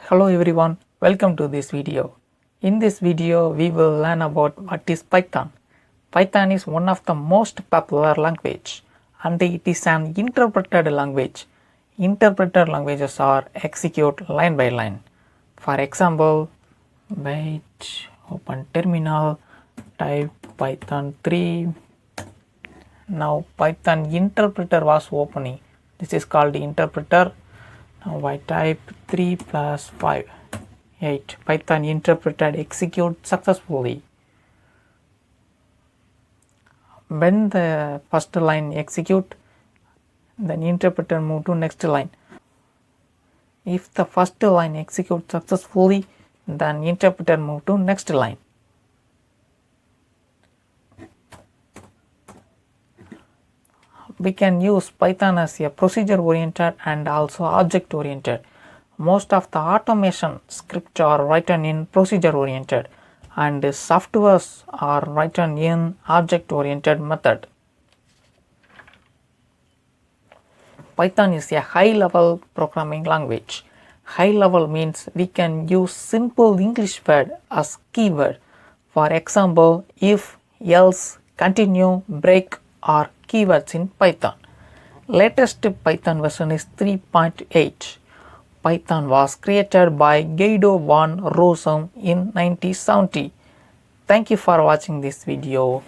Hello everyone, welcome to this video. In this video, we will learn about what is Python. Python is one of the most popular language and it is an interpreted language. Interpreted languages are execute line by line. For example, open terminal, type Python 3. Now Python interpreter was opening. This is called interpreter. Now I type 3 plus 5, 8. Python interpreted execute successfully. When the first line execute, then interpreter move to next line. If the first line execute successfully, then interpreter move to next line. We can use Python as a procedure oriented and also object oriented. Most of the automation scripts are written in procedure oriented and softwares are written in object oriented method. Python is a high level programming language. High level means we can use simple English word as keyword. For example, if, else, continue, break are keywords in Python. Latest Python version is 3.8. Python was created by Guido van Rossum in 1970. Thank you for watching this video.